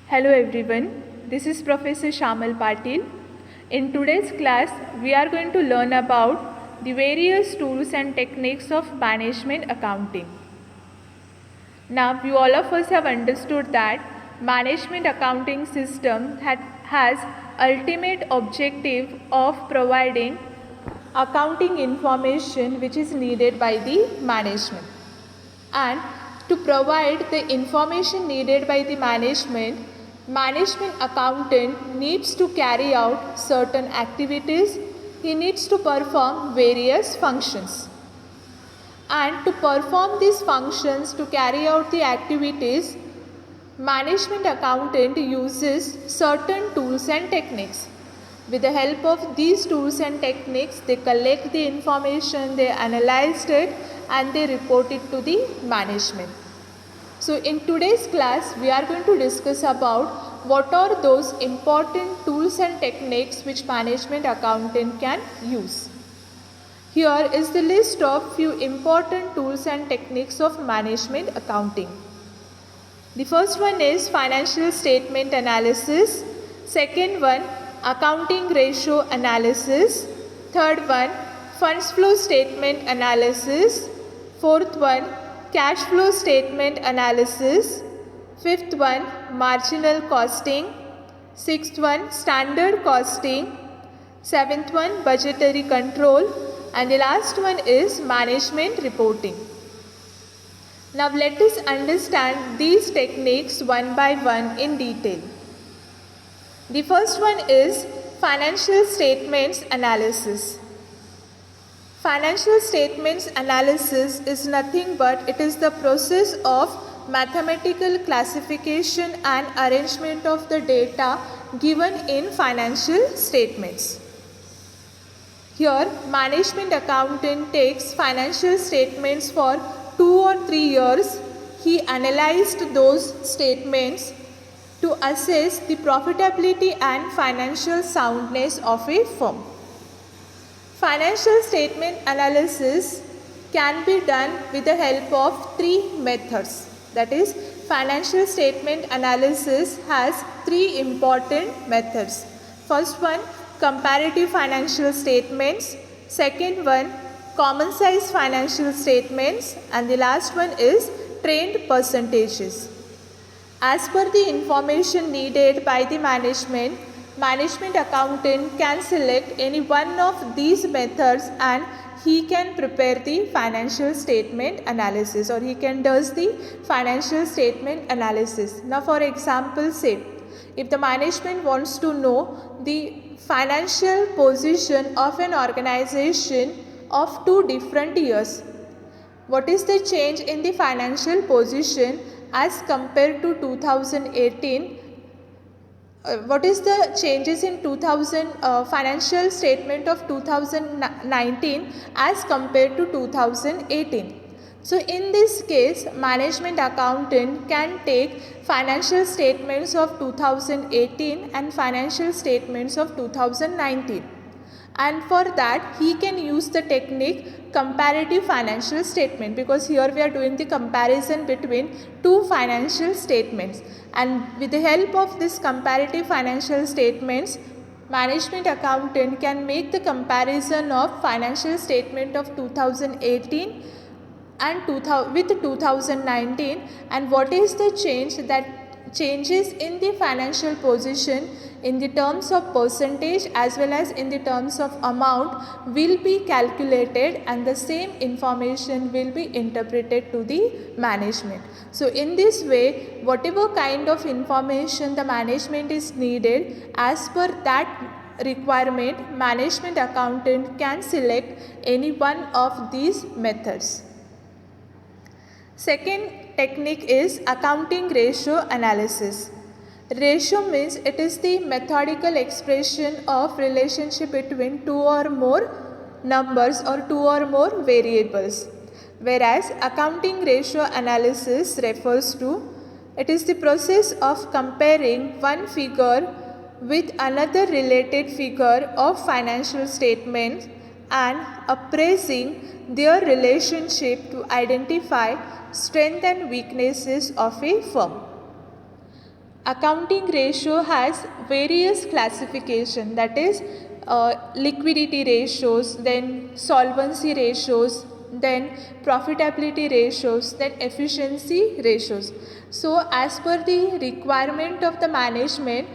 Hello everyone, this is Professor Shamal Patil. In today's class, we are going to learn about the various tools and techniques of management accounting. Now, you all of us have understood that management accounting system has ultimate objective of providing accounting information which is needed by the management. And to provide the information needed by the management accountant needs to carry out certain activities. He needs to perform various functions. And to perform these functions, to carry out the activities, management accountant uses certain tools and techniques. With the help of these tools and techniques, they collect the information, they analyze it, and they report it to the management. So in today's class, we are going to discuss about what are those important tools and techniques which management accountant can use. Here is the list of few important tools and techniques of management accounting. The first one is financial statement analysis. Second one, accounting ratio analysis. Third one, funds flow statement analysis. Fourth one, cash flow statement analysis. Fifth one, marginal costing. Sixth one, standard costing. Seventh one, budgetary control. And the last one is management reporting. Now let us understand these techniques one by one in detail. The first one is financial statements analysis. Financial statements analysis is nothing but it is the process of mathematical classification and arrangement of the data given in financial statements. Here, management accountant takes financial statements for 2 or 3 years. He analyzed those statements to assess the profitability and financial soundness of a firm. Financial statement analysis can be done with the help of 3 methods. That is, financial statement analysis has 3 important methods. First one, comparative financial statements. Second one, common size financial statements. And the last one is trend percentages. As per the information needed by the management accountant can select any one of these methods and he can prepare the financial statement analysis, or he can does the financial statement analysis. Now for example, say if the management wants to know the financial position of an organization of 2 different years, what is the change in the financial position as compared to 2018? What is the changes in financial statement of 2019 as compared to 2018? So in this case, management accountant can take financial statements of 2018 and financial statements of 2019. And for that, he can use the technique comparative financial statement, because here we are doing the comparison between 2 financial statements. And with the help of this comparative financial statements, management accountant can make the comparison of financial statement of 2018 and with 2019, and what is the change that changes in the financial position in the terms of percentage as well as in the terms of amount will be calculated, and the same information will be interpreted to the management. So in this way, whatever kind of information the management is needed, as per that requirement, management accountant can select any one of these methods. Second technique is accounting ratio analysis. Ratio means it is the methodical expression of relationship between 2 or more numbers or 2 or more variables. Whereas accounting ratio analysis refers to, it is the process of comparing one figure with another related figure of financial statements and appraising their relationship to identify strengths and weaknesses of a firm. accounting ratio has various classification, that is liquidity ratios, then solvency ratios, then profitability ratios, then efficiency ratios. So as per the requirement of the management,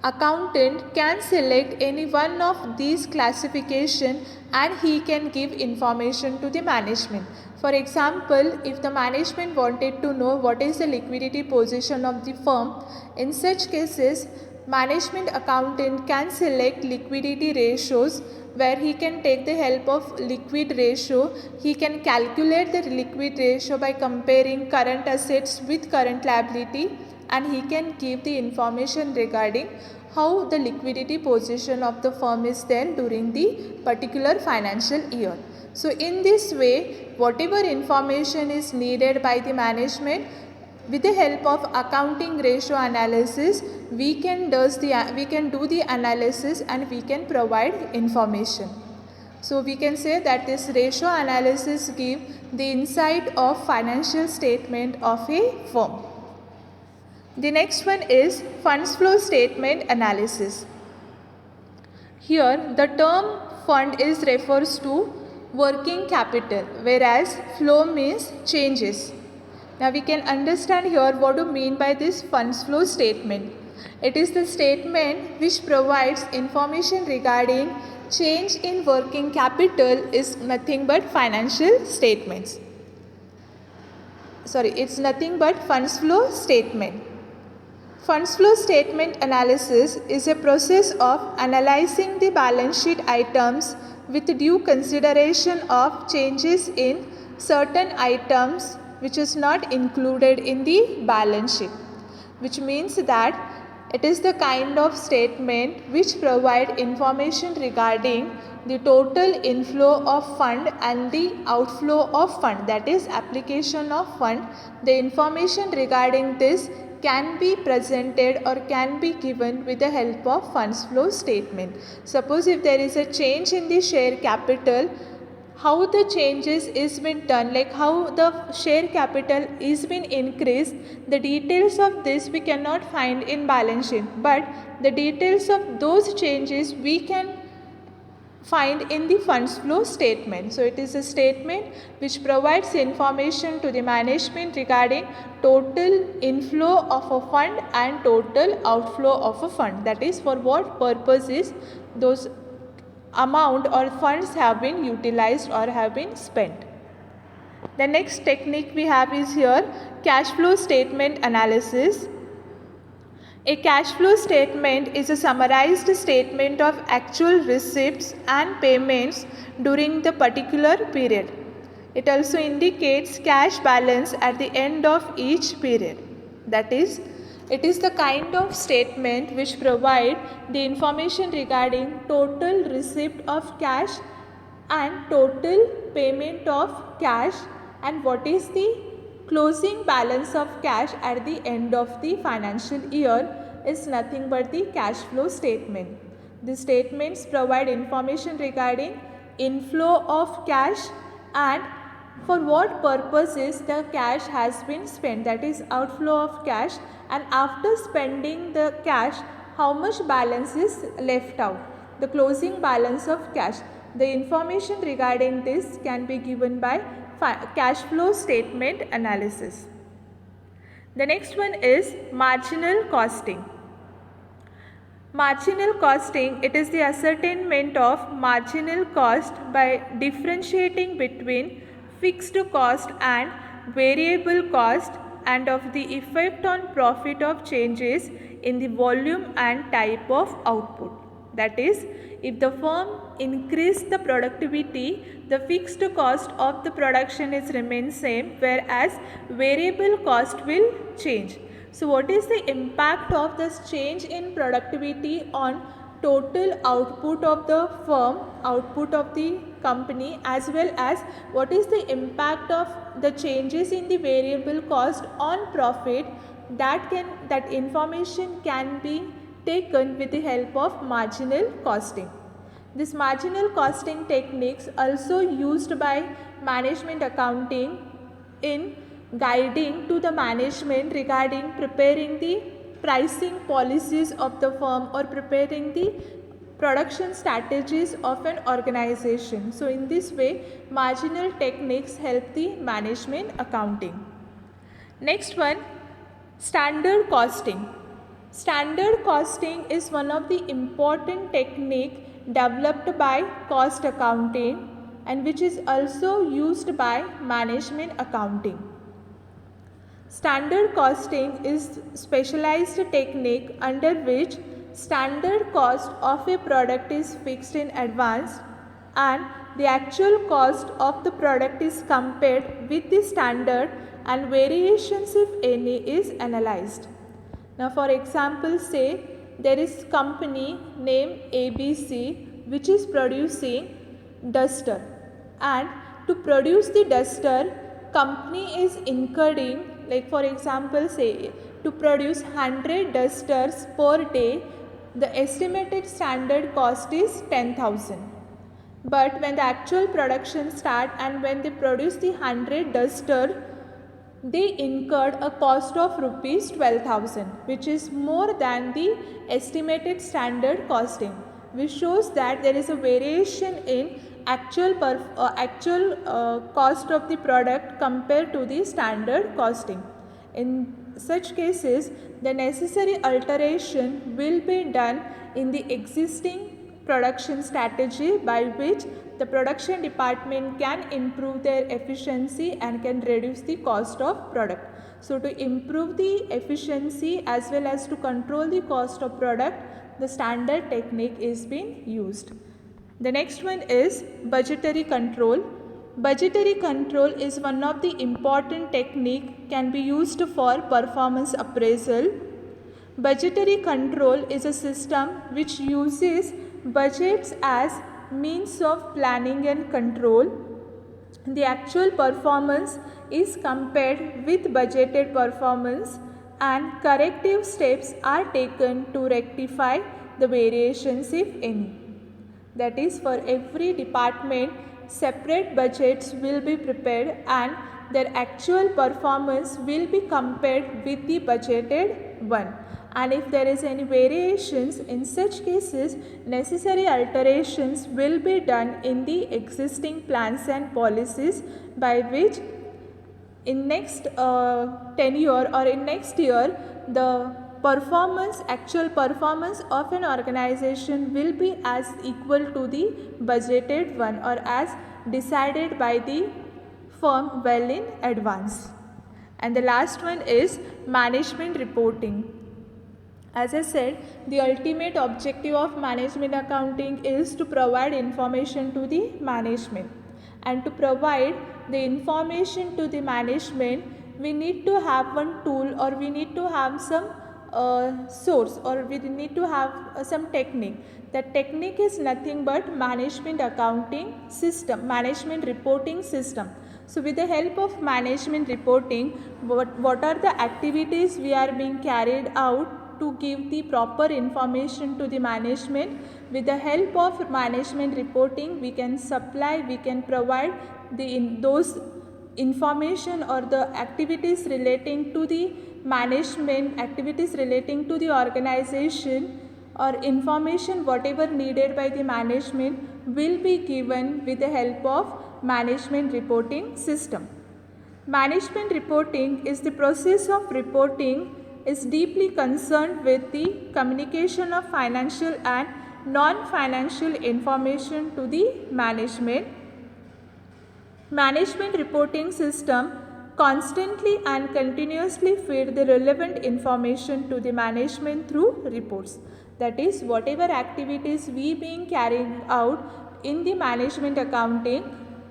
accountant can select any one of these classification and he can give information to the management. For example, if the management wanted to know what is the liquidity position of the firm, in such cases management accountant can select liquidity ratios, where he can take the help of liquid ratio. He can calculate the liquid ratio by comparing current assets with current liability, and he can give the information regarding how the liquidity position of the firm is there during the particular financial year. So in this way, whatever information is needed by the management, with the help of accounting ratio analysis, we can do the analysis and we can provide information. So we can say that this ratio analysis give the insight of financial statement of a firm. The next one is funds flow statement analysis. Here the term fund is refers to working capital, whereas flow means changes. Now we can understand here what do mean by this funds flow statement. It is the statement which provides information regarding change in working capital is nothing but financial statements. It's nothing but funds flow statement. Funds flow statement analysis is a process of analyzing the balance sheet items with due consideration of changes in certain items which is not included in the balance sheet, which means that it is the kind of statement which provide information regarding the total inflow of fund and the outflow of fund, that is application of fund. The information regarding this can be presented or can be given with the help of funds flow statement. Suppose if there is a change in the share capital, how the changes is been done, like how the share capital is been increased, the details of this we cannot find in balance sheet, but the details of those changes we can find in the funds flow statement. So it is a statement which provides information to the management regarding total inflow of a fund and total outflow of a fund, that is for what purposes those amount or funds have been utilized or have been spent. The next technique we have is here cash flow statement analysis. A cash flow statement is a summarized statement of actual receipts and payments during the particular period. It also indicates cash balance at the end of each period. That is, it is the kind of statement which provide the information regarding total receipt of cash and total payment of cash, and what is the closing balance of cash at the end of the financial year is nothing but the cash flow statement. The statements provide information regarding inflow of cash and for what purposes the cash has been spent, that is outflow of cash, and after spending the cash how much balance is left out, the closing balance of cash. The information regarding this can be given by cash flow statement analysis. The next one is marginal costing. Marginal costing, it is the ascertainment of marginal cost by differentiating between fixed cost and variable cost and of the effect on profit of changes in the volume and type of output. That is, if the firm increase the productivity, the fixed cost of the production is remain same, whereas variable cost will change. So what is the impact of this change in productivity on total output of the firm, output of the company, as well as what is the impact of the changes in the variable cost on profit? That information can be taken with the help of marginal costing. This marginal costing techniques also used by management accounting in guiding to the management regarding preparing the pricing policies of the firm or preparing the production strategies of an organization. So in this way, marginal techniques help the management accounting. Next one, standard costing. Standard costing is one of the important technique developed by cost accounting and which is also used by management accounting. Standard costing is specialized technique under which standard cost of a product is fixed in advance and the actual cost of the product is compared with the standard and variations, if any, is analyzed. Now for example, say there is company named ABC which is producing duster, and to produce the duster company is incurring, like for example say to produce 100 dusters per day, the estimated standard cost is 10,000. But when the actual production start and when they produce the 100 duster, they incurred a cost of rupees 12,000, which is more than the estimated standard costing, which shows that there is a variation in actual cost of the product compared to the standard costing. In such cases, the necessary alteration will be done in the existing production strategy by which the production department can improve their efficiency and can reduce the cost of product. So to improve the efficiency as well as to control the cost of product, the standard technique is being used. The next one is budgetary control. Budgetary control is one of the important technique can be used for performance appraisal. Budgetary control is a system which uses budgets as means of planning and control. The actual performance is compared with budgeted performance and corrective steps are taken to rectify the variations, if any. That is, for every department separate budgets will be prepared and their actual performance will be compared with the budgeted one. And if there is any variations, in such cases necessary alterations will be done in the existing plans and policies by which in next tenure or in next year the actual performance of an organization will be as equal to the budgeted one or as decided by the firm well in advance. And the last one is management reporting. As I said, the ultimate objective of management accounting is to provide information to the management. And to provide the information to the management, we need to have one tool or we need to have some source or we need to have some technique. That technique is nothing but management accounting system, management reporting system. So with the help of management reporting, what are the activities we are being carried out to give the proper information to the management. With the help of management reporting, we can provide those information or the activities relating to the management, activities relating to the organization or information whatever needed by the management will be given with the help of management reporting system. Management reporting is the process of reporting is deeply concerned with the communication of financial and non-financial information to the management. Management reporting system constantly and continuously feed the relevant information to the management through reports. That is, whatever activities we being carried out in the management accounting,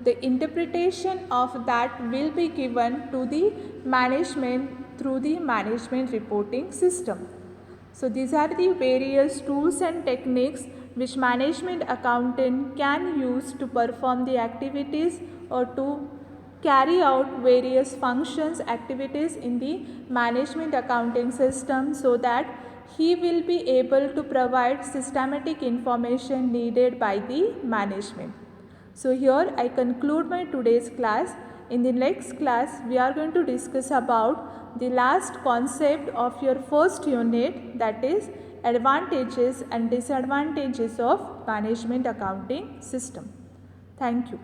the interpretation of that will be given to the management through the management reporting system. So these are the various tools and techniques which management accountant can use to perform the activities or to carry out various functions, activities in the management accounting system so that he will be able to provide systematic information needed by the management. So here I conclude my today's class. In the next class, we are going to discuss about the last concept of your first unit, that is advantages and disadvantages of management accounting system. Thank you.